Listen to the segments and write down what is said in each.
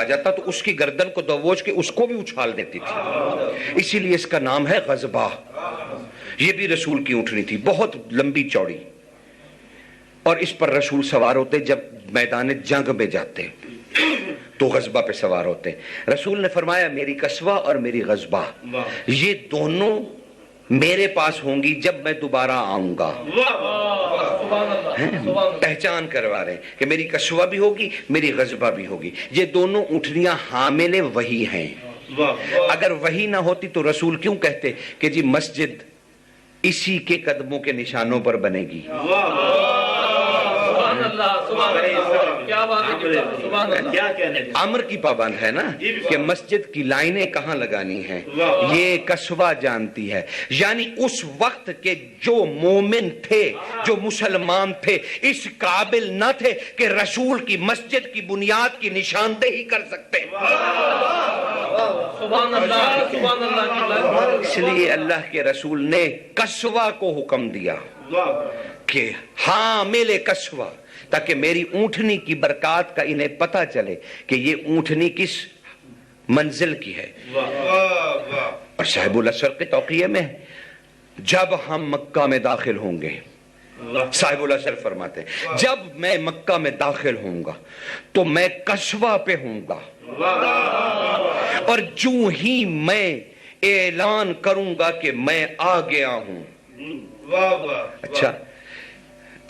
آ جاتا تو اس کی گردن کو دبوچ کے اس کو بھی اچھال دیتی تھی، اسی لیے اس کا نام ہے غضبہ۔ یہ بھی رسول کی اونٹنی تھی، بہت لمبی چوڑی، اور اس پر رسول سوار ہوتے جب میدان جنگ میں جاتے تو غضبہ پہ سوار ہوتے۔ رسول نے فرمایا میری قصوہ اور میری غضبہ یہ دونوں میرے پاس ہوں گی جب میں دوبارہ آؤں گا۔ پہچان کروا رہے کہ میری قصوہ بھی ہوگی، میری غضبہ بھی ہوگی، یہ دونوں اونٹنیاں حامل وحی ہیں۔ اگر وحی نہ ہوتی تو رسول کیوں کہتے کہ جی مسجد اسی کے قدموں کے نشانوں پر بنے گی؟ امر کی پابند ہے نا کہ مسجد کی لائنیں کہاں لگانی ہیں، یہ قصوہ جانتی ہے۔ یعنی اس وقت کے جو مومن تھے، جو مسلمان تھے، اس قابل نہ تھے کہ رسول کی مسجد کی بنیاد کی نشاندہی کر سکتے۔ اس لیے اللہ کے رسول نے قصوہ کو حکم دیا کہ ہاں میلے قصوہ، تاکہ میری اونٹنی کی برکات کا انہیں پتہ چلے کہ یہ اونٹنی کس منزل کی ہے۔ اور صاحب الاسر کے توقیہ میں جب ہم مکہ میں داخل ہوں گے، صاحب الاسر فرماتے ہیں جب میں مکہ میں داخل ہوں گا تو میں قصوہ پہ ہوں گا، اور جو ہی میں اعلان کروں گا کہ میں آ گیا ہوں۔ اچھا،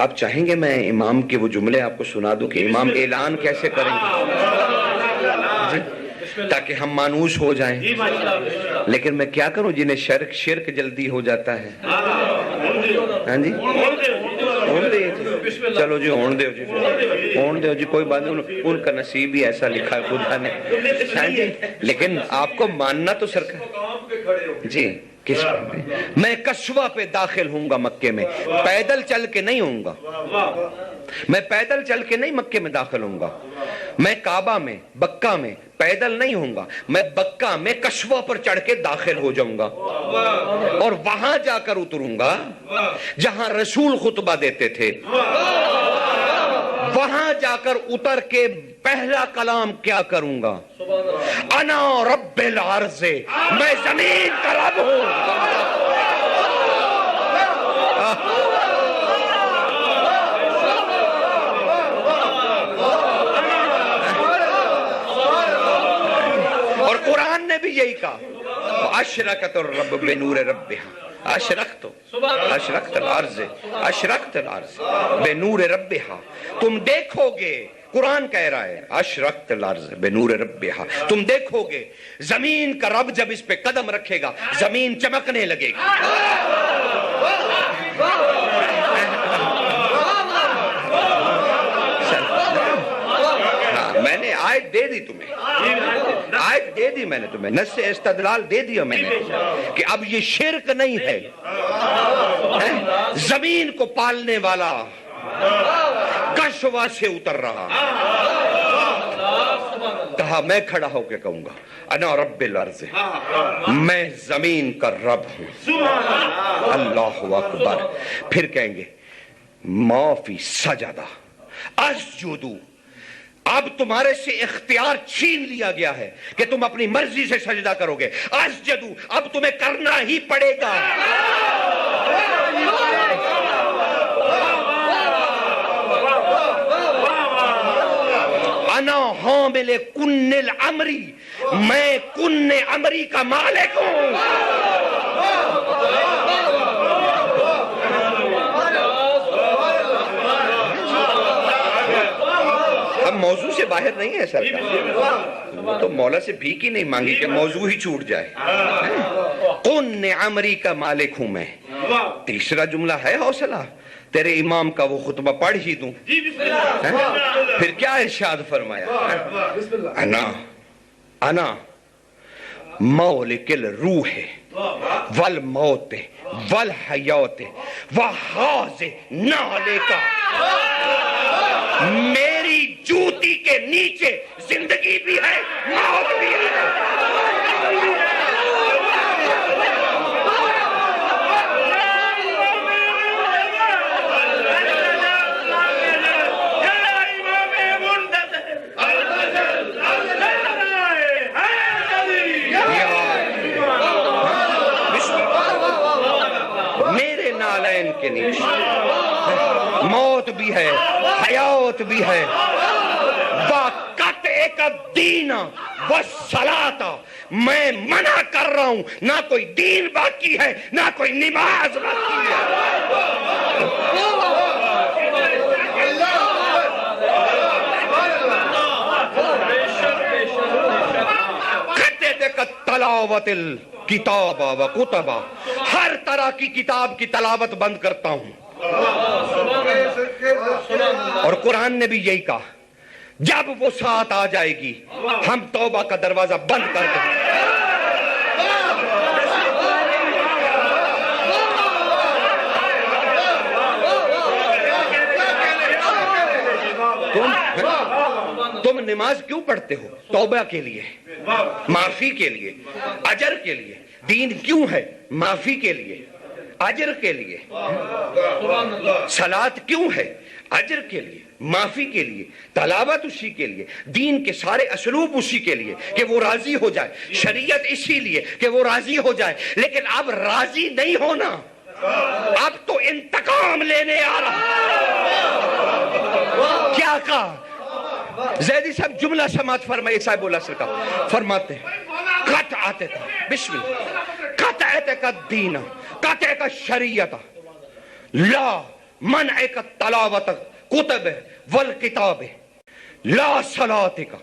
آپ چاہیں گے میں امام کے وہ جملے آپ کو سنا دوں کہ امام اعلان کیسے کریں گے تاکہ ہم مانوس ہو جائیں؟ لیکن میں کیا کروں جنہیں شرک جلدی ہو جاتا ہے۔ ہاں جی، ہون دے جی، چلو جی ہون دے جی، ہون دے جی، کوئی بات نہیں، ان کا نصیب ہی ایسا لکھا ہے خدا نے۔ ہاں جی، لیکن آپ کو ماننا تو سرکار جی کس پہ؟ میں قصوہ پہ داخل ہوں گا مکے میں، پیدل چل کے نہیں ہوں گا، میں پیدل چل کے نہیں مکے میں داخل ہوں گا، میں کعبہ میں بکہ میں پیدل نہیں ہوں گا، میں بکہ میں قصوہ پر چڑھ کے داخل ہو جاؤں گا، اور وہاں جا کر اتروں گا جہاں رسول خطبہ دیتے تھے، وہاں جا کر اتر کے پہلا کلام کیا کروں گا؟ انا رب العرض، میں زمین کا رب ہوں۔ اور قرآن نے بھی یہی کہا، اشرقت الرب بنور ربها، اشرقت الارض، اشرقت الارض بنور ربها، تم دیکھو گے، قرآن کہہ رہا ہے اشرقت الارض بنور ربها، تم دیکھو گے زمین کا رب جب اس پہ قدم رکھے گا زمین چمکنے لگے گی۔ میں نے آیت دے دی تمہیں، آیت دے دی میں نے تمہیں، نص استدلال دے دیا میں نے کہ اب یہ شرک نہیں ہے، زمین کو پالنے والا قصوہ سے اتر رہا، کہا میں کھڑا ہو کے کہوں گا انا رب الارض، میں زمین کا رب ہوں۔ اللہ اکبر۔ پھر کہیں گے ما فی سجدہ اسجدو، اب تمہارے سے اختیار چھین لیا گیا ہے کہ تم اپنی مرضی سے سجدہ کرو گے، اسجدو، اب تمہیں کرنا ہی پڑے گا۔ انا حامل کن الامری، میں کن امری کا مالک ہوں۔ اب موضوع سے باہر نہیں ہے سرکار، وہ تو مولا سے بھیک ہی نہیں مانگی کہ موضوع ہی چھوٹ جائے۔ کن امری کا مالک ہوں میں۔ تیسرا جملہ ہے حوصلہ، تیرے امام کا وہ خطبہ پڑھ ہی دوں۔ پھر کیا ارشاد فرمایا؟ انا مولک الروح والموت والحیات وحاز نالک، میری جوتی کے نیچے زندگی بھی ہے، موت بھی ہے۔ کے نیچے موت بھی ہے، حیات بھی ہے۔ وَقَطْعِكَ الدِّينَ وَالصَّلَاةَ، میں منع کر رہا ہوں، نہ کوئی دین باقی ہے نہ کوئی نماز باقی ہے۔ تلاوت الکتاب و کتبہ، ہر طرح کی کتاب کی تلاوت بند کرتا ہوں۔ اور قرآن نے بھی یہی کہا، جب وہ ساتھ آ جائے گی ہم توبہ کا دروازہ بند کر دیں۔ تم نماز کیوں پڑھتے ہو؟ توبہ کے لیے، معافی کے لیے، اجر کے لیے۔ دین کیوں ہے؟ معافی کے لیے، اجر کے لیے۔ صلاۃ کیوں ہے؟ اجر کے لیے، معافی کے لیے، تلاوت اسی کے لیے، دین کے سارے اسلوب اسی کے لیے کہ وہ راضی ہو جائے، شریعت اسی لیے کہ وہ راضی ہو جائے۔ لیکن اب راضی نہیں ہونا، اب تو انتقام لینے آ رہا۔ کیا کہا زیدی صاحب؟ جملہ سماعت فرمائے صاحب اللہ سرکا فرماتے ہیں، قطعت بسم اللہ، قطعت کا دین، قطع کا شریعت، لا منع کا تلاوت کتب والکتاب، لا صلاۃ کا،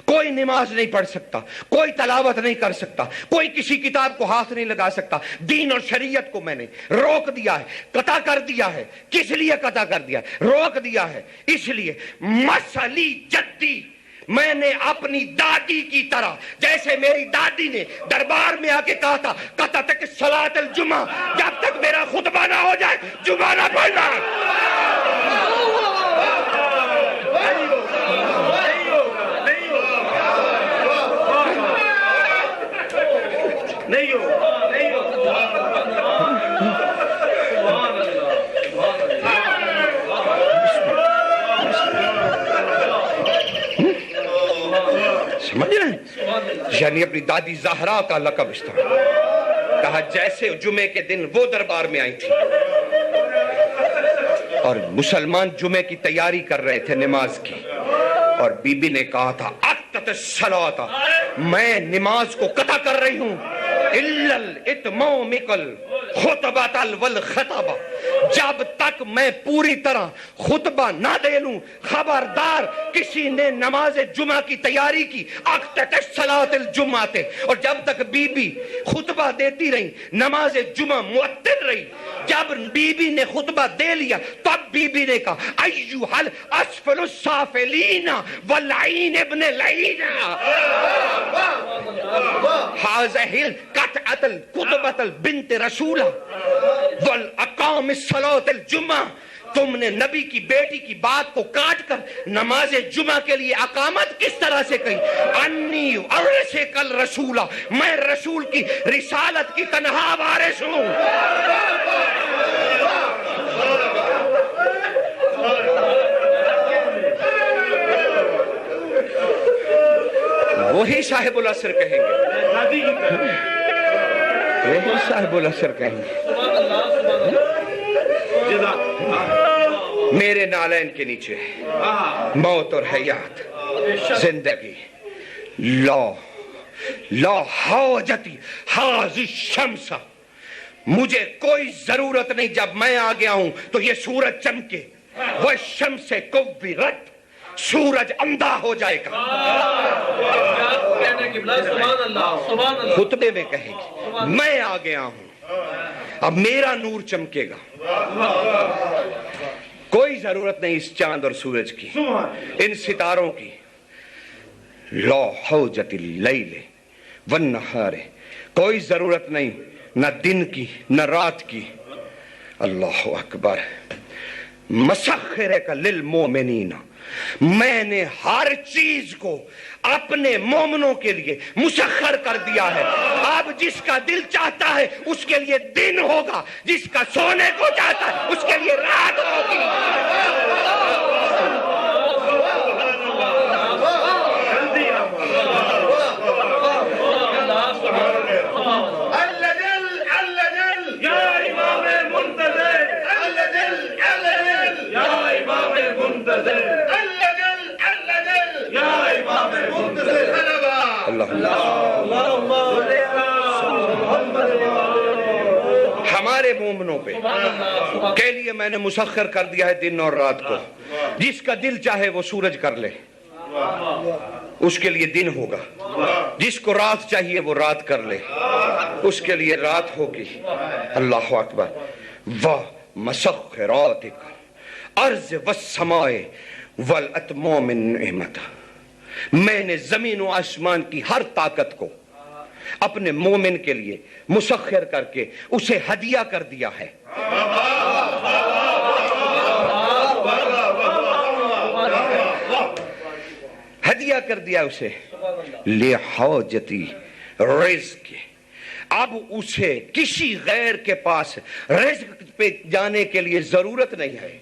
کوئی نماز نہیں پڑھ سکتا، کوئی تلاوت نہیں کر سکتا، کوئی کسی کتاب کو ہاتھ نہیں لگا سکتا۔ دین اور شریعت کو میں نے روک دیا ہے، قطع کر دیا ہے۔ کس لیے قطع کر دیا؟ روک دیا ہے اس لیے مسلی جدی، میں نے اپنی دادی کی طرح، جیسے میری دادی نے دربار میں آ کے کہا تھا قطع تک صلاۃ الجمعہ، جب تک میرا خطبہ نہ ہو جائے جمعہ نہ پڑھنا۔ سمجھ رہے ہیں؟ یعنی اپنی دادی زہرا کا لقب استعمال کہا، جیسے جمعے کے دن وہ دربار میں آئی تھی اور مسلمان جمعے کی تیاری کر رہے تھے نماز کی، اور بی بی نے کہا تھا اقتت الصلاۃ، میں نماز کو قطع کر رہی ہوں، الا الاتمام الخطبۃ والخطبہ، جب تک میں پوری طرح خطبہ نہ دے لوں، خبردار کسی نے نماز جمعہ کی تیاری کی، اقتت الصلاۃ الجمعہ، اور جب تک بی بی خطبہ دیتی رہی نماز جمعہ معطل رہی، جب بی بی نے خطبہ دے لیا تب بی بی نے کہا ایھا الاسفل السافلین والعین ابن لعین، هذه قطعت الخطبۃ البنت رسولہ والاقام الصلاۃ الجمعہ، تم نے نبی کی بیٹی کی بات کو کاٹ کر نماز جمعہ کے لیے اقامت کس طرح سے کہی؟ انی ارسک الرسول، میں رسول کی رسالت کی تنہا وارث ہوں۔ وہی صاحب العصر کہیں گے، وہی صاحب العصر کہیں گے، میرے نالین کے نیچے موت اور حیات، زندگی، لا حاجتی حاضی الشمس، مجھے کوئی ضرورت نہیں جب میں آ گیا ہوں تو یہ سورج چمکے، وہ شمس کورت، سورج اندھا ہو جائے گا۔ خطبے میں کہے گی میں آ گیا ہوں، اب میرا نور چمکے گا، کوئی ضرورت نہیں اس چاند اور سورج کی، ان ستاروں کی۔ لا حوجت اللیل والنہار، کوئی ضرورت نہیں نہ دن کی نہ رات کی۔ اللہ اکبر۔ مسخرک للمؤمنین، میں نے ہر چیز کو اپنے مومنوں کے لیے مسخر کر دیا ہے۔ اب جس کا دل چاہتا ہے اس کے لیے دن ہوگا، جس کا سونے کو چاہتا ہے اس کے لیے رات ہوگی۔ اللہ جل یا امام منتظر ہمارے مومنوں پہ کے لیے میں نے مسخر کر دیا ہے دن اور رات کو. جس کا دل چاہے وہ سورج کر لے, اس کے لیے دن ہوگا. جس کو رات چاہیے وہ رات کر لے, اس کے لیے رات ہوگی. اللہ اکبر. واہ مسخراتک ارض والسماء والاتمام من نعمت. میں نے زمین و آسمان کی ہر طاقت کو اپنے مومن کے لیے مسخر کر کے اسے ہدیہ کر دیا ہے. ہدیہ کر دیا اسے لحاجتی رزق. اب اسے کسی غیر کے پاس رزق پہ جانے کے لیے ضرورت نہیں ہے.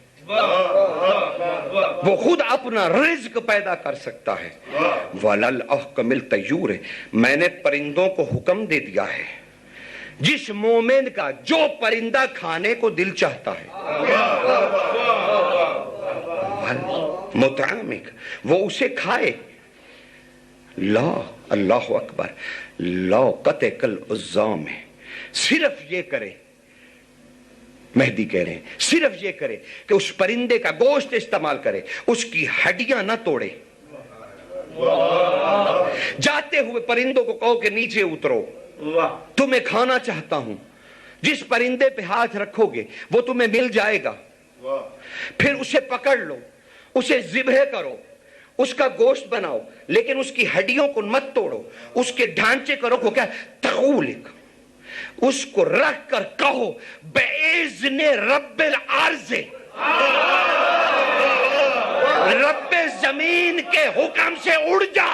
وہ خود اپنا رزق پیدا کر سکتا ہے. وَلَلْأَحْكَمِ الْطَيُّورِ. میں نے پرندوں کو حکم دے دیا ہے. جس مومن کا جو پرندہ کھانے کو دل چاہتا ہے مطعمک, وہ اسے کھائے. لا اللہ اکبر. لا قطع العظام. صرف یہ کرے, مہدی کہہ رہے ہیں, صرف یہ کرے کہ اس پرندے کا گوشت استعمال کرے, اس کی ہڈیاں نہ توڑے. جاتے ہوئے پرندوں کو کہو کہ نیچے اترو, تمہیں کھانا چاہتا ہوں. جس پرندے پہ ہاتھ رکھو گے وہ تمہیں مل جائے گا. پھر اسے پکڑ لو, اسے ذبح کرو, اس کا گوشت بناؤ, لیکن اس کی ہڈیوں کو مت توڑو. اس کے ڈھانچے کرو کو کیا تغولک, اس کو رکھ کر کہو بِإِذْنِ رب العرض, رب زمین کے حکم سے اڑ جا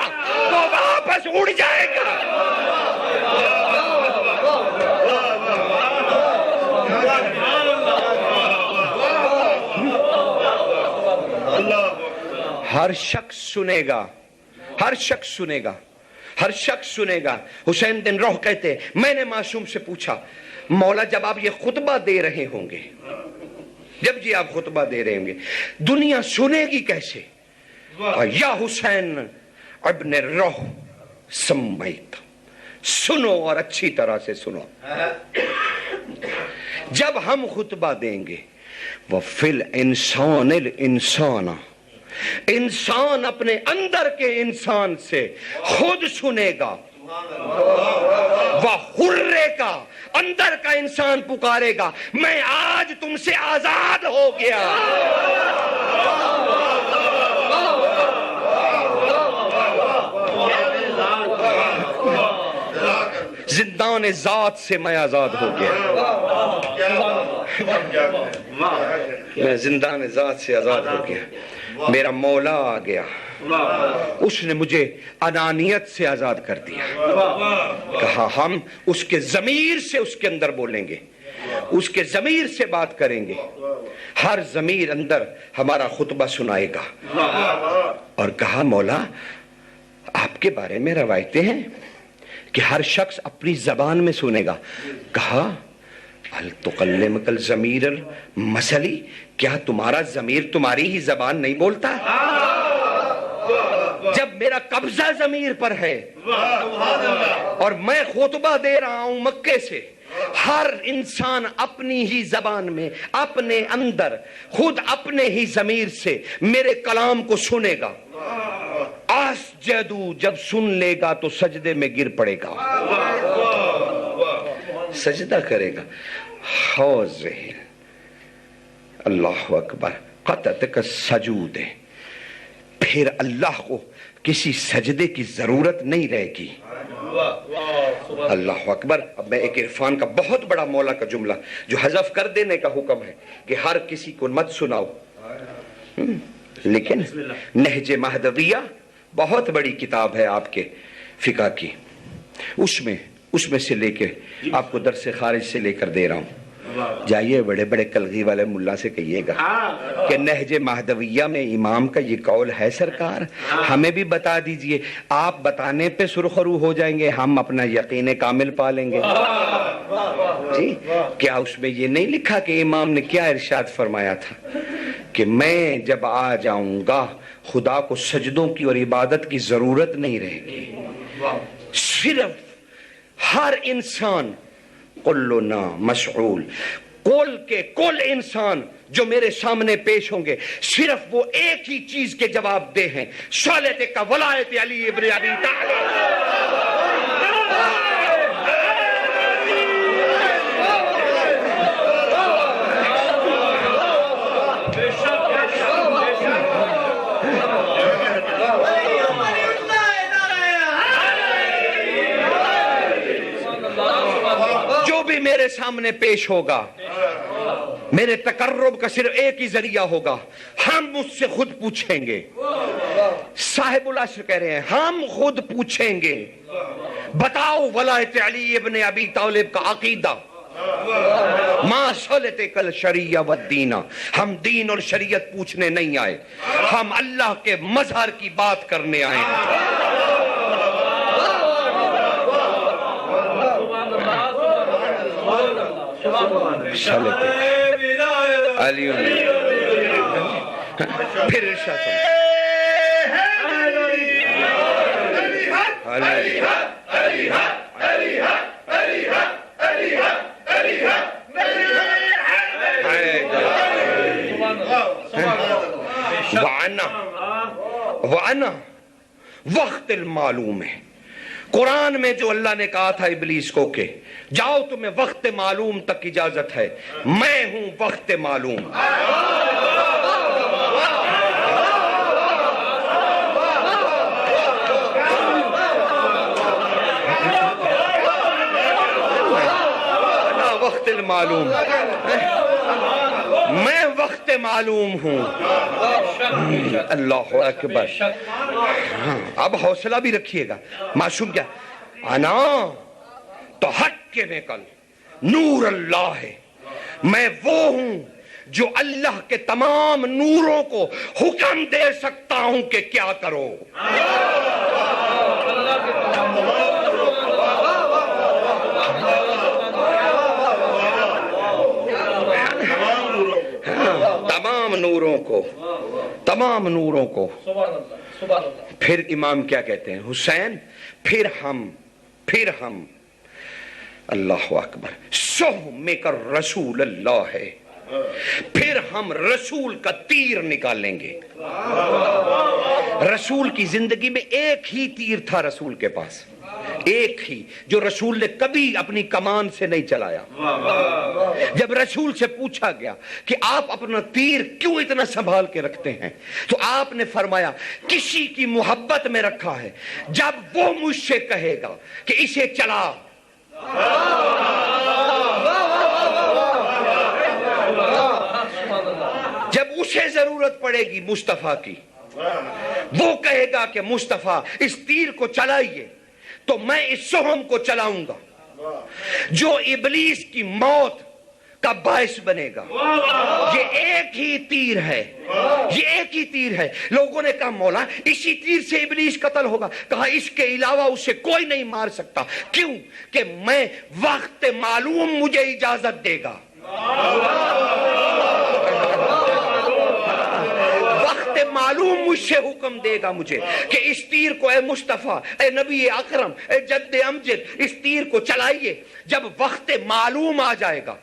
تو واپس اڑ جائے گا. ہر شخص سنے گا, ہر شخص سنے گا, ہر شخص سنے گا. حسین بن روح کہتے ہیں میں نے معصوم سے پوچھا مولا جب آپ یہ خطبہ دے رہے ہوں گے, جب جی آپ خطبہ دے رہے ہوں گے, دنیا سنے گی کیسے؟ یا حسین ابن روح سمیت, سنو اور اچھی طرح سے سنو. جب ہم خطبہ دیں گے وَفِي الْإِنسَانِ الْإِنسَانَ, انسان اپنے اندر کے انسان سے خود سنے گا. وَحُرِّ کا, اندر کا انسان پکارے گا میں آج تم سے آزاد ہو گیا. زندان ذات سے میں آزاد ہو گیا. میں زندان ذات سے آزاد ہو گیا. میرا مولا آ گیا, اس نے مجھے انانیت سے آزاد کر دیا. کہا ہم اس کے ضمیر سے اس کے اندر بولیں گے, اس کے ضمیر سے بات کریں گے. ہر ضمیر اندر ہمارا خطبہ سنائے گا. اور کہا مولا آپ کے بارے میں روایتیں ہیں کہ ہر شخص اپنی زبان میں سنے گا. کہا هل تکلمک الضمیر المثلی, کیا تمہارا ضمیر تمہاری ہی زبان نہیں بولتا؟ جب میرا قبضہ ضمیر پر ہے اور میں خطبہ دے رہا ہوں مکے سے, ہر انسان اپنی ہی زبان میں اپنے اندر خود اپنے ہی ضمیر سے میرے کلام کو سنے گا. اسجدو, جب سن لے گا تو سجدے میں گر پڑے گا, سجدہ کرے گا. حوض اللہ اکبر قطعت سجود, پھر اللہ کو کسی سجدے کی ضرورت نہیں رہے گی. اللہ اکبر. اب میں ایک عرفان کا بہت بڑا مولا کا جملہ جو حذف کر دینے کا حکم ہے کہ ہر کسی کو مت سناؤ, لیکن نہج مہدویہ بہت بڑی کتاب ہے آپ کے فقہ کی, اس میں سے لے کے آپ کو درس خارج سے لے کر دے رہا ہوں. جائیے بڑے بڑے کلغی والے ملا سے کہیے گا کہ نہج مہدویہ میں امام کا یہ قول ہے سرکار, ہمیں بھی بتا دیجئے. آپ بتانے پہ سرخرو ہو جائیں گے, ہم اپنا یقین کامل پا لیں گے. جی کیا اس میں یہ نہیں لکھا کہ امام نے کیا ارشاد فرمایا تھا کہ میں جب آ جاؤں گا خدا کو سجدوں کی اور عبادت کی ضرورت نہیں رہے گی, صرف ہر انسان کلنا مسئول، کل کے کل انسان جو میرے سامنے پیش ہوں گے صرف وہ ایک ہی چیز کے جواب دہ ہیں، صلات کا ولایت علی ابن ابی طالب۔ جو بھی میرے سامنے پیش ہوگا میرے تقرب کا صرف ایک ہی ذریعہ ہوگا، ہم مجھ سے خود پوچھیں گے۔ صاحب العصر کہہ رہے ہیں ہم خود پوچھیں گے بتاؤ ولایت علی ابن ابی طالب کا عقیدہ، ما صلتک الشریعہ والدین، ہم دین اور شریعت پوچھنے نہیں آئے، ہم اللہ کے مظہر کی بات کرنے آئے ہیں۔ علی پھر ارشاد وَأَنَا وقت المعلوم ہے۔ قرآن میں جو اللہ نے کہا تھا ابلیس کو کہ جاؤ تمہیں وقت معلوم تک اجازت ہے، میں ہوں وقت معلوم۔ وقت المعلوم، میں وقت معلوم ہوں۔ اللہ اکبر۔ اب حوصلہ بھی رکھیے گا، معصوم کیا انا تو ہٹ کے نکل، نور اللہ ہے، میں وہ ہوں جو اللہ کے تمام نوروں کو حکم دے سکتا ہوں کہ کیا کرو۔ تمام نوروں کو۔ پھر امام کیا کہتے ہیں حسین، پھر ہم اللہ اکبر سہم کر رسول اللہ ہے، پھر ہم رسول کا تیر نکالیں گے۔ رسول کی زندگی میں ایک ہی تیر تھا رسول کے پاس، ایک ہی، جو رسول نے کبھی اپنی کمان سے نہیں چلایا۔ جب رسول سے پوچھا گیا کہ آپ اپنا تیر کیوں اتنا سنبھال کے رکھتے ہیں تو آپ نے فرمایا کسی کی محبت میں رکھا ہے، جب وہ مجھ سے کہے گا کہ اسے چلا، جب اسے ضرورت پڑے گی مصطفیٰ کی، وہ کہے گا کہ مصطفیٰ اس تیر کو چلائیے، تو میں اس سہم کو چلاؤں گا جو ابلیس کی موت کا باعث بنے گا۔ یہ ایک ہی تیر ہے، یہ ایک ہی تیر ہے۔ لوگوں نے کہا مولا اسی تیر سے ابلیس قتل ہوگا، کہا اس کے علاوہ اسے کوئی نہیں مار سکتا۔ کیوں؟ کہ میں وقت معلوم مجھے اجازت دے گا، معلوم مجھ سے حکم دے گا مجھے کہ اس تیر کو اے مصطفیٰ، اے نبی اکرم، اے جد امجد، اس تیر کو چلائیے۔ جب وقت معلوم آ جائے گا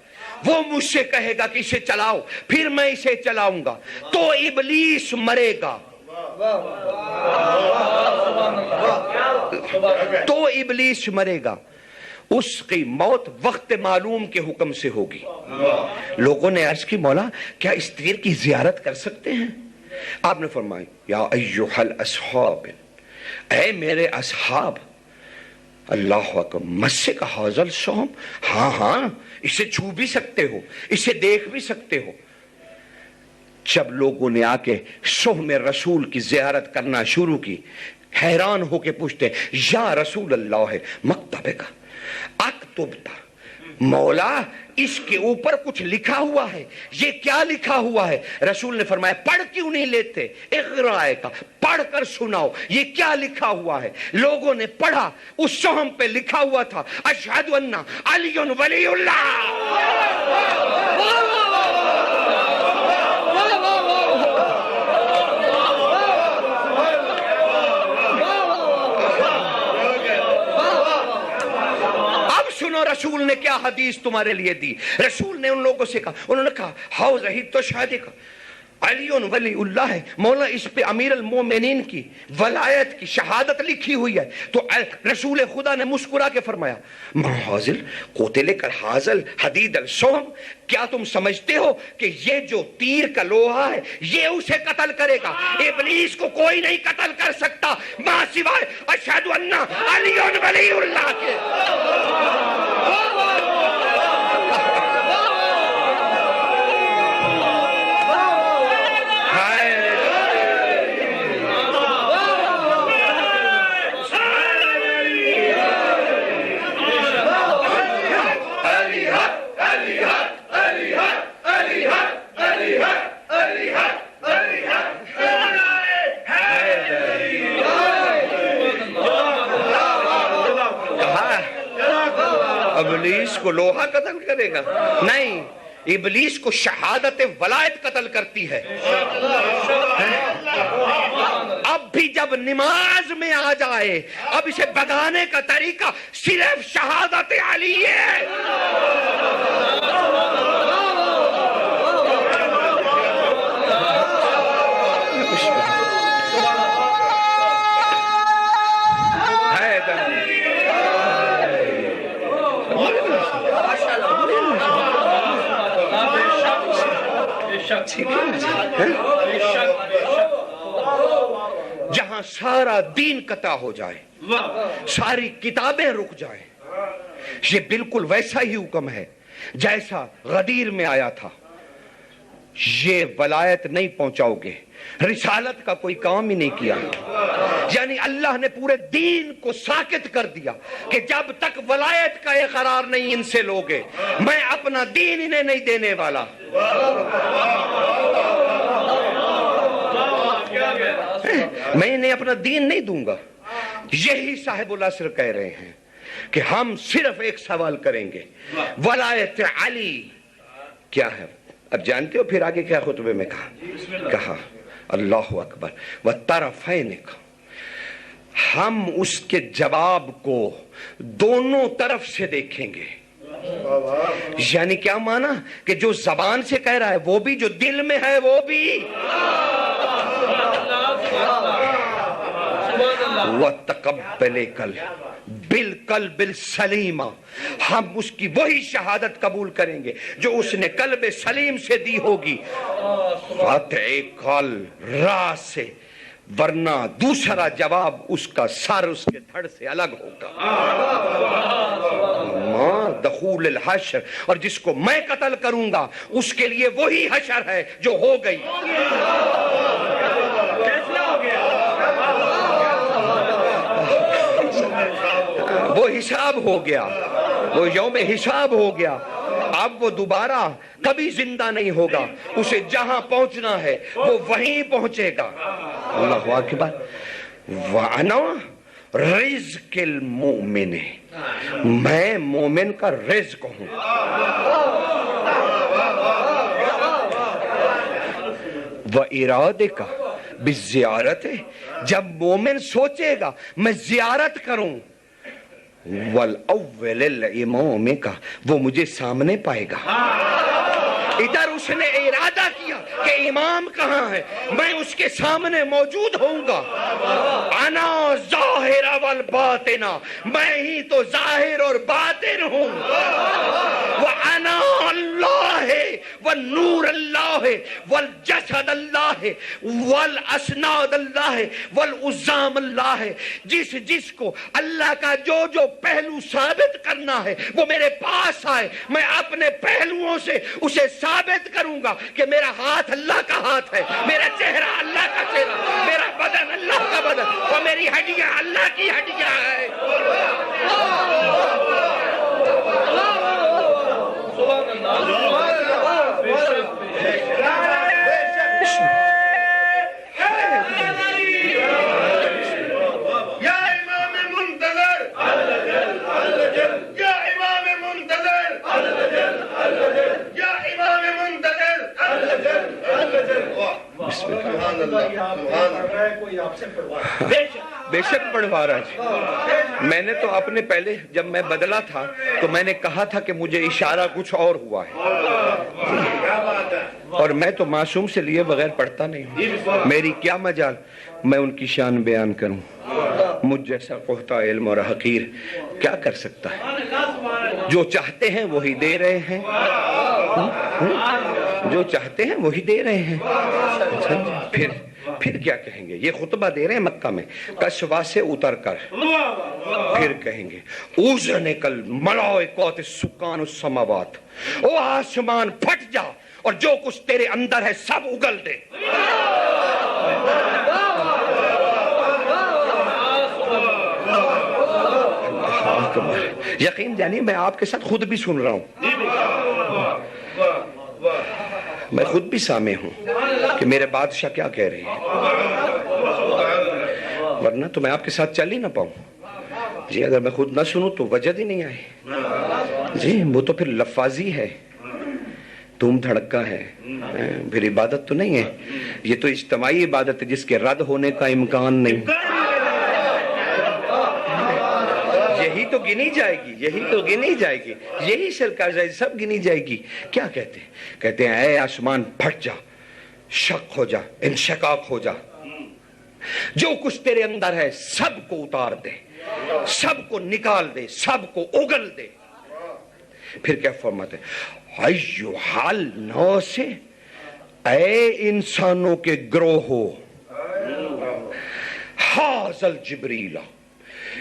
وہ مجھ سے کہے گا کہ اسے چلاؤ، پھر میں اسے چلاؤں گا تو ابلیس مرے گا، تو ابلیس مرے گا، اس کی موت وقت معلوم کے حکم سے ہوگی۔ لوگوں نے عرض کی مولا کیا اس تیر کی زیارت کر سکتے ہیں؟ آپ نے فرمایا یا ایھا الاصحاب، اے میرے اصحاب، اللہ اکبر، مسک ھذا السہم، ہاں اسے چھو بھی سکتے ہو، اسے دیکھ بھی سکتے ہو۔ جب لوگوں نے آ کے سہم رسول کی زیارت کرنا شروع کی، حیران ہو کے پوچھتے یا رسول اللہ مکتب کا اکتبتا، مولا اس کے اوپر کچھ لکھا ہوا ہے، یہ کیا لکھا ہوا ہے؟ رسول نے فرمایا پڑھ کیوں نہیں لیتے؟ اقرا کا، پڑھ کر سناؤ یہ کیا لکھا ہوا ہے۔ لوگوں نے پڑھا، اس سہم پہ لکھا ہوا تھا اشہد ان علی ولی اللہ۔ رسول نے کیا حدیث تمہارے لیے دی؟ رسول نے ان لوگوں سے کہا، انہوں نے کہا ہاؤ رہی تو شادی کا علی ولی اللہ ہے، مولا اس پہ امیر المومنین کی ولایت کی شہادت لکھی ہوئی ہے۔ تو رسول خدا نے مسکرا کے فرمایا ما حاضل قتل کر حاضل حدید السوم، کیا تم سمجھتے ہو کہ یہ جو تیر کا لوہا ہے یہ اسے قتل کرے گا؟ ابلیس کو کوئی نہیں قتل کر سکتا ماں سوائے اشہد ان علی ولی اللہ کے۔ ابلیس کو لوہا قتل کرے گا؟ نہیں، ابلیس کو شہادت ولایت قتل کرتی ہے۔ اب بھی جب نماز میں آ جائے، اب اسے بگانے کا طریقہ صرف شہادت علی ہے۔ جہاں سارا دین قطع ہو جائے، ساری کتابیں رک جائیں، یہ بالکل ویسا ہی حکم ہے جیسا غدیر میں آیا تھا۔ یہ ولایت نہیں پہنچاؤ گے، رسالت کا کوئی کام ہی نہیں کیا، یعنی اللہ نے پورے دین کو ساکت کر دیا کہ جب تک ولایت کا اقرار نہیں ان سے لوگے میں اپنا دین انہیں نہیں دینے والا۔ میں انہیں اپنا دین نہیں دوں گا۔ یہی صاحب العصر کہہ رہے ہیں کہ ہم صرف ایک سوال کریں گے، ولایت علی کیا ہے؟ اب جانتے ہو پھر آگے کیا خطبے میں کہا اللہ اکبر وطرفین کا، ہم اس کے جواب کو دونوں طرف سے دیکھیں گے۔ یعنی کیا مانا کہ جو زبان سے کہہ رہا ہے وہ بھی، جو دل میں ہے وہ بھی۔ وَتَقَبَّلِ بالقلب السلیمہ، ہم اس کی وہی شہادت قبول کریں گے جو اس نے قلب سلیم سے دی ہوگی، قاطع قلب راہ سے، ورنہ دوسرا جواب اس کا سر اس کے دھڑ سے الگ ہوگا۔ ماں دخول الحشر، اور جس کو میں قتل کروں گا اس کے لیے وہی حشر ہے جو ہو گئی۔ وہ حساب ہو گیا، وہ یوم حساب ہو گیا، اب وہ دوبارہ کبھی زندہ نہیں ہوگا، اسے جہاں پہنچنا ہے وہ وہیں پہنچے گا۔ اللہ اکبر۔ وَأَنَا رِزْقِ الْمُؤْمِنِ، میں مومن کا رزق ہوں۔ وَإِرَادِكَ بِالزِّيَارَةِ، جب مومن سوچے گا میں زیارت کروں، وَالْأَوَّلِ الْإِمَامِ کا، وہ مجھے سامنے پائے گا۔ ادھر اس نے ارادہ کیا کہ امام کہاں ہے، میں اس کے سامنے موجود ہوں گا۔ انا ظاہر والباطن، میں ہی تو ظاہر اور باطن ہوں۔ وانا اللہ والنور اللہ والجسد اللہ والاسناد اللہ والعظام اللہ، جس کو اللہ کا جو پہلو ثابت کرنا ہے وہ میرے پاس آئے، میں اپنے پہلوؤں سے اسے ثابت کروں گا کہ میرا ہاتھ اللہ کا ہاتھ ہے، میرا چہرہ اللہ کا چہرہ، میرا بدن اللہ کا بدن، اور میری ہڈیاں اللہ کی ہڈیاں ہیں۔ بے شک بڑھوا رہا جی. میں نے تو اپنے پہلے جب میں بدلا تھا تو میں نے کہا تھا کہ مجھے اشارہ کچھ اور ہوا ہے, اور میں تو معصوم سے لیے بغیر پڑھتا نہیں ہوں. میری کیا مجال میں ان کی شان بیان کروں. مجھ جیسا پختہ علم اور حقیر کیا کر سکتا ہے؟ جو چاہتے ہیں وہی دے رہے ہیں, جو چاہتے ہیں وہی دے رہے ہیں. پھر کیا کہیں گے؟ یہ خطبہ دے رہے ہیں مکہ میں, کشوا سے اتر کر پھر کہیں گے اوزن کل ملائکات سکان السماوات, او آسمان پھٹ جا اور جو کچھ تیرے اندر ہے سب اگل دے. یقین جانیے میں آپ کے ساتھ خود بھی سن رہا ہوں, میں خود بھی سامع ہوں کہ میرے بادشاہ کیا کہہ رہے ہیں, ورنہ تو میں آپ کے ساتھ چل ہی نہ پاؤں جی. اگر میں خود نہ سنوں تو وجہ ہی نہیں آئی جی. وہ تو پھر لفاظی ہے, دھوم دھڑکا ہے, پھر عبادت تو نہیں ہے. یہ تو اجتماعی عبادت ہے جس کے رد ہونے کا امکان نہیں. یہی تو گنی جائے گی, یہی تو گنی جائے گی, یہی سرکار سب گنی جائے گی. کیا کہتے ہیں؟ کہتے ہیں اے آسمان پھٹ جا, شق ہو جا, انشقاق ہو جا, جو کچھ تیرے اندر ہے سب کو اتار دے, سب کو نکال دے, سب کو اگل دے. پھر کیا فرماتے ہیں؟ ایو حال نو سے اے انسانوں کے گروہو, حاضل جبریل,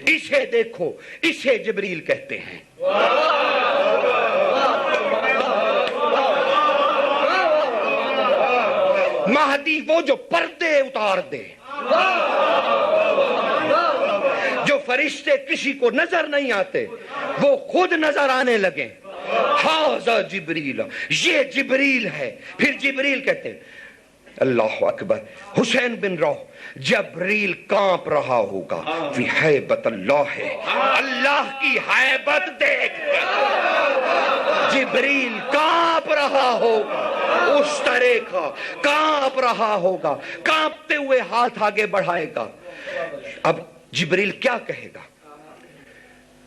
اسے دیکھو, اسے جبریل کہتے ہیں. مہدی وہ جو پردے اتار دے, جو فرشتے کسی کو نظر نہیں آتے وہ خود نظر آنے لگے. ہاذا جبریل, یہ جبریل ہے. پھر جبریل کہتے ہیں اللہ اکبر. حسین بن روح, جبریل کانپ رہا ہوگا فی حیبت اللہ ہے, اللہ کی حیبت دیکھ جبریل کانپ رہا ہوگا, اس طرح کا کانپ رہا ہوگا, کانپتے ہوئے ہاتھ آگے بڑھائے گا. اب جبریل کیا کہے گا؟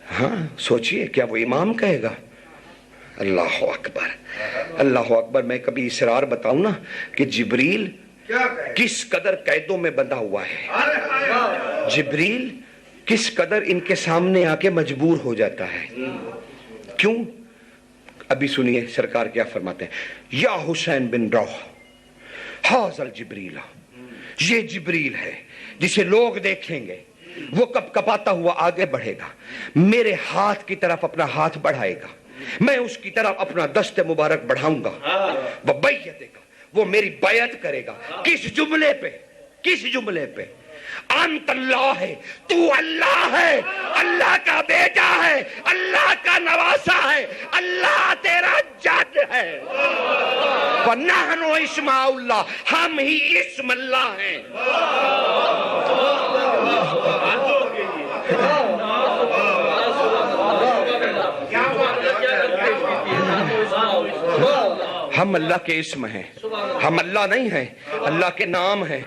ہاں سوچئے, کیا وہ امام کہے گا؟ اللہ اکبر, اللہ اکبر. میں کبھی اسرار بتاؤں نا کہ جبریل کس قدر قیدوں میں بندھا ہوا ہے, جبریل کس قدر ان کے سامنے آ کے مجبور ہو جاتا ہے. کیوں؟ ابھی سنیے سرکار کیا فرماتے ہیں. یا حسین بن روح حاذل جبریل, یہ جبریل ہے جسے لوگ دیکھیں گے, وہ کب کپاتا ہوا آگے بڑھے گا, میرے ہاتھ کی طرف اپنا ہاتھ بڑھائے گا, میں اس کی طرف اپنا دست مبارک بڑھاؤں گا, وہ بیعت دے گا, وہ میری بیعت کرے گا. کس جملے پہ؟ کس جملے پہ؟ انت اللہ ہے, تو اللہ ہے, اللہ کا بیٹا ہے, اللہ کا نواسا ہے, اللہ تیرا جد ہے. وَنَحْنُ اسْمَاءُ اللہ, ہم ہی اسم اللہ ہیں. ہم اللہ کے اسم ہیں, ہم اللہ نہیں ہیں, اللہ کے نام ہیں.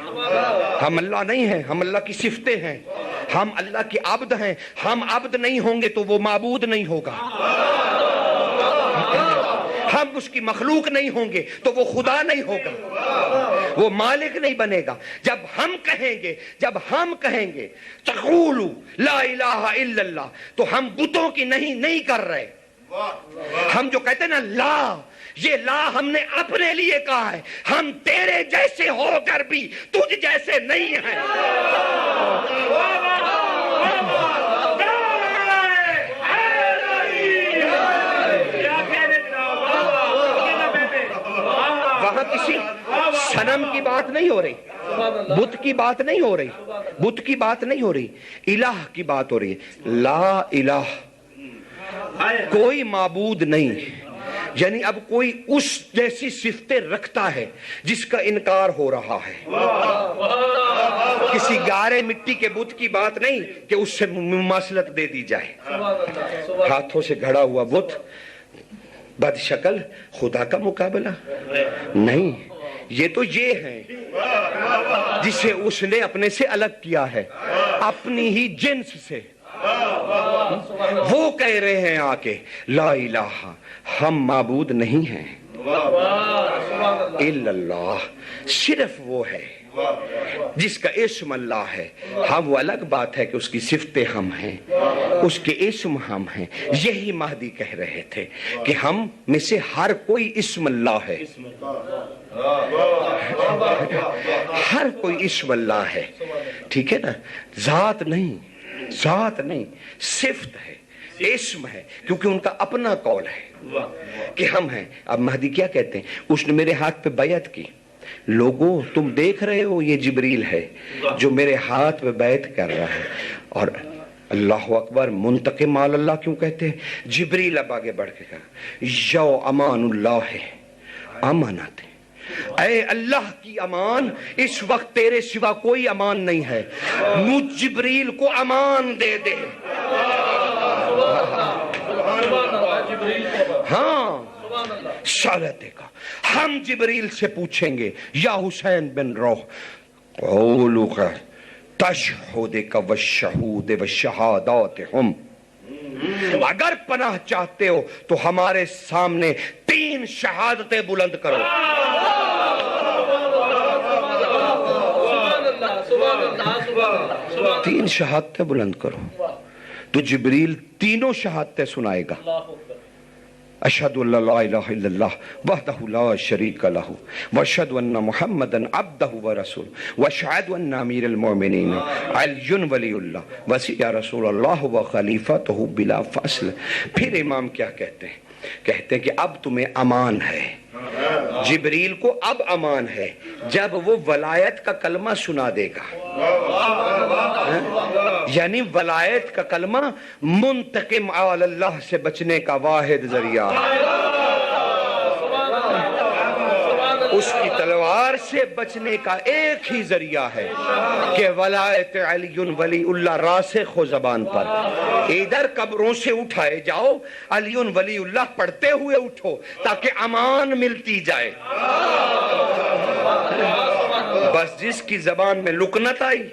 ہم اللہ نہیں ہیں, ہم اللہ کی صفتیں ہیں. ہم اللہ کے عبد ہیں, ہم عبد نہیں ہوں گے تو وہ معبود نہیں ہوگا. ہم اس کی مخلوق نہیں ہوں گے تو وہ خدا نہیں ہوگا, وہ مالک نہیں بنے گا. جب ہم کہیں گے تقولوا لا الہ الا اللہ, تو ہم بتوں کی نہیں کر رہے. ہم جو کہتے ہیں نا لا, یہ لا ہم نے اپنے لیے کہا ہے. ہم تیرے جیسے ہو کر بھی تجھ جیسے نہیں ہیں. وہاں کسی صنم کی بات نہیں ہو رہی, بت کی بات نہیں ہو رہی, بت کی بات نہیں ہو رہی, الہ کی بات ہو رہی ہے. لا الہ, کوئی معبود نہیں. یعنی اب کوئی اس جیسی صفتیں رکھتا ہے جس کا انکار ہو رہا ہے. کسی گارے مٹی کے بت کی بات نہیں کہ اس سے مماثلت دے دی جائے. ہاتھوں سے گھڑا ہوا بت, بد شکل, خدا کا مقابلہ نہیں. یہ تو یہ ہے جسے اس نے اپنے سے الگ کیا ہے. اپنی ہی جنس سے وہ کہہ رہے ہیں آ کے لا الہ، ہم معبود نہیں ہیں الا اللہ، صرف وہ ہے جس کا اسم اللہ ہے۔ ہاں وہ الگ بات ہے کہ اس کی صفتیں ہم ہیں، اس کے اسم ہم ہیں۔ یہی مہدی کہہ رہے تھے کہ ہم میں سے ہر کوئی اسم اللہ ہے، ہر کوئی اسم اللہ ہے، ٹھیک ہے نا؟ ذات نہیں، ذات نہیں، صفت ہے، اسم ہے، کیونکہ ان کا اپنا قول ہے کہ ہم ہیں۔ اب مہدی کیا کہتے ہیں؟ اس نے میرے ہاتھ پہ بیعت کی، لوگوں تم دیکھ رہے ہو یہ جبریل ہے جو میرے ہاتھ پہ بیعت کر رہا ہے۔ اور اللہ اکبر، منتقم علی اللہ کیوں کہتے ہیں؟ جبریل اب آگے بڑھ کے کہا یو امان اللہ ہے، امانت ہے، اے اللہ کی امان، اس وقت تیرے سوا کوئی امان نہیں ہے، مجھ جبریل کو امان دے دے۔ ہاں شالت کا ہم جبریل سے پوچھیں گے یا حسین بن روح قولک تشہدک والشہود والشہادات ہم، اگر پناہ چاہتے ہو تو ہمارے سامنے 3 شہادتیں بلند کرو۔ تین شہادتیں بلند کرو تو جبریل تینوں شہادتیں سنائے گا۔ اشہد ان لا الہ الا اللہ وحدہ لا شریک لہ واشہد ان محمدا عبدہ ورسولہ واشہد ان امیر المؤمنین علی ولی اللہ وسیع رسول اللہ وخلیفتہ بلا فصل۔ پھر امام کیا کہتے ہیں؟ کہتے ہیں کہ اب تمہیں امان ہے، جبریل کو اب امان ہے جب وہ ولایت کا کلمہ سنا دے گا، یعنی ولایت کا کلمہ منتقم علی اللہ سے بچنے کا واحد ذریعہ ہے، اس کی تلوار سے بچنے کا ایک ہی ذریعہ ہے کہ ولایت علی ولی اللہ راسخ ہو زبان پر۔ ادھر قبروں سے اٹھائے جاؤ، علی ولی اللہ پڑھتے ہوئے اٹھو تاکہ امان ملتی جائے۔ بس جس کی زبان میں لکنت آئی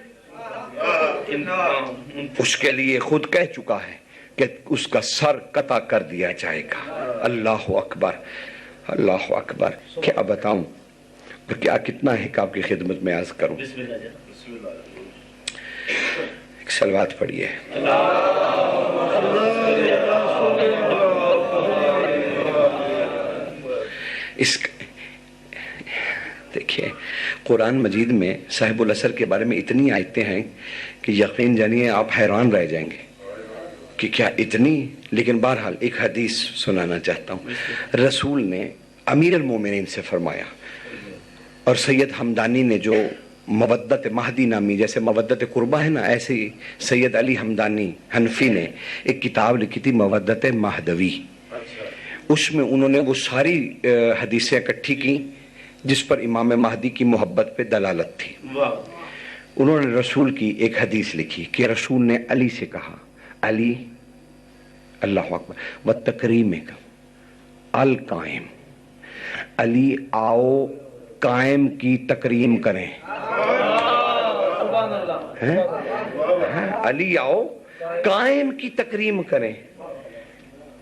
اس کے لیے خود کہہ چکا ہے کہ اس کا سر قطع کر دیا جائے گا۔ اللہ اکبر، اللہ اکبر۔ کیا بتاؤں، کیا کتنا ہے کہ آپ کی خدمت میں عرض کروں۔ ایک صلوات پڑھیے۔ دیکھیے قرآن مجید میں صاحب العصر کے بارے میں اتنی آیتیں ہیں کہ یقین جانیے آپ حیران رہ جائیں گے کہ کیا اتنی۔ لیکن بہرحال ایک حدیث سنانا چاہتا ہوں۔ رسول نے امیر المومنین سے فرمایا، اور سید ہمدانی نے جو مودت مہدی نامی، جیسے مودت قربہ ہے نا، ایسے ہی سید علی ہمدانی حنفی نے ایک کتاب لکھی تھی مودت مہدوی۔ اس میں انہوں نے وہ ساری حدیثیں اکٹھی کی جس پر امام مہدی کی محبت پہ دلالت تھی۔ انہوں نے رسول کی ایک حدیث لکھی کہ رسول نے علی سے کہا، علی اللہ اکبر وتکریمک القائم، علی آؤ قائم کی تکریم کریں۔ علی آؤ قائم کی تکریم کریں۔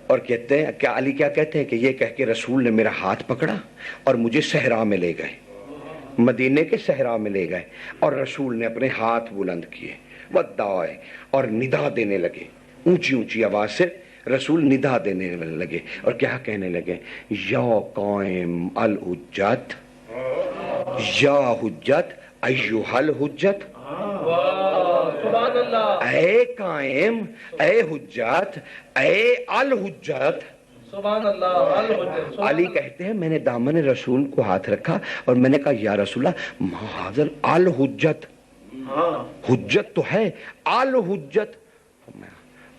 اور کہتے ہیں کیا علی کیا کہتے ہیں کہ یہ کہہ کے رسول نے میرا ہاتھ پکڑا اور مجھے صحرا میں لے گئے، مدینے کے صحرا میں لے گئے، اور رسول نے اپنے ہاتھ بلند کیے ودعائے اور ندا دینے لگے، اونچی اونچی آواز سے رسول ندا دینے لگے اور کیا کہنے لگے؟ یا قائم الحجت، یا حجت ایھا الحجت، اے قائم، اے حجت، اے الحجت۔ سبحان اللہ۔ علی کہتے ہیں میں نے دامن رسول کو ہاتھ رکھا اور میں نے کہا یا رسول اللہ ما حاضر الحجت، حجت تو ہے، الحجت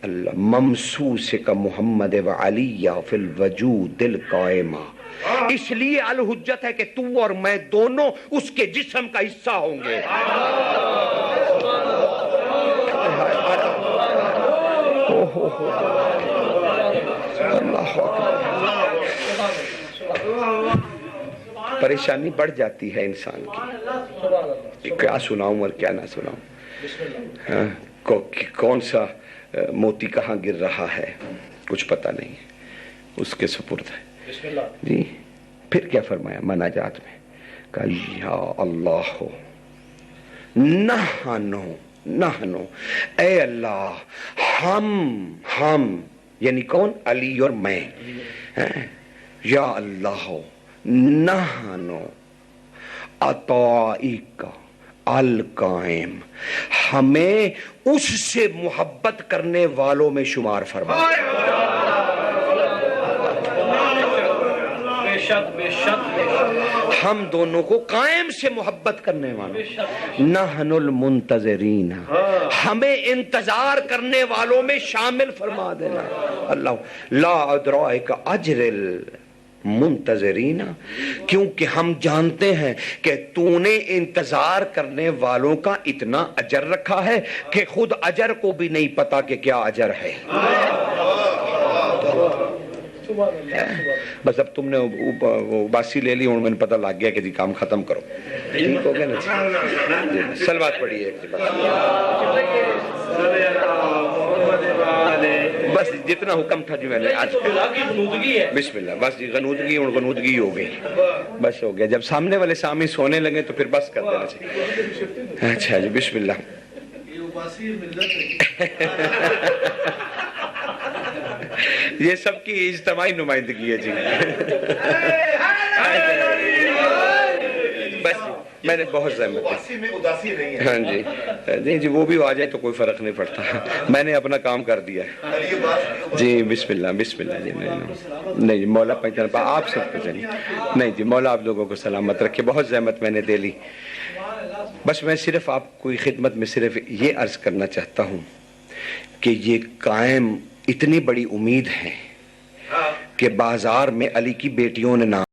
اللہ ممسوس کا محمد و علی فی الوجود القائمہ، اس لیے الحجت ہے کہ تو اور میں دونوں اس کے جسم کا حصہ ہوں گے۔ پریشانی بڑھ جاتی ہے انسان کی، کیا سناؤں اور کیا نہ سناؤں۔ کون سا موتی کہاں گر رہا ہے کچھ پتہ نہیں ہے، اس کے سپرد ہے جی۔ پھر کیا فرمایا مناجات میں؟ کہ یا اللہ نحنو اے اللہ ہم یعنی کون؟ علی اور میں، یا اللہ نحنو عطائک القائم، ہمیں اس سے محبت کرنے والوں میں شمار فرما۔ ہم دونوں کو قائم سے محبت کرنے والوں، نحن المنتظرین، ہمیں انتظار کرنے والوں میں شامل فرما دینا۔ اللہ لا ادرائک اجر المنتظرین، کیونکہ ہم جانتے ہیں کہ تو نے انتظار کرنے والوں کا اتنا اجر رکھا ہے کہ خود اجر کو بھی نہیں پتا کہ کیا اجر ہے۔ بس اب تم نے وہ باسی لے لی، میں نے پتہ لگ گیا کہ جی کام ختم کرو، ٹھیک ہو گیا نا؟ سلوات پڑھیے ایک بس جتنا حکم تھا جی میں نے آج بسم اللہ، بس جی غنودگی اور غنودگی ہو گئی، بس ہو گیا۔ جب سامنے والے سامنے سونے لگے تو پھر بس کر دینا چاہیے۔ اچھا جی بسم اللہ۔ یہ سب کی اجتماعی نمائندگی ہے جی۔ بس میں نے بہت زحمت کی، ہاں جی نہیں جی، وہ بھی آ جائے تو کوئی فرق نہیں پڑتا، میں نے اپنا کام کر دیا ہے جی۔ بسم اللہ بسم اللہ جی۔ نہیں جی مولا پہچان آپ سب کو جانی، نہیں جی مولا آپ لوگوں کو سلامت رکھے، بہت زحمت میں نے دے لی۔ بس میں صرف آپ کو خدمت میں صرف یہ عرض کرنا چاہتا ہوں کہ یہ قائم اتنی بڑی امید ہے کہ بازار میں علی کی بیٹیوں نے نام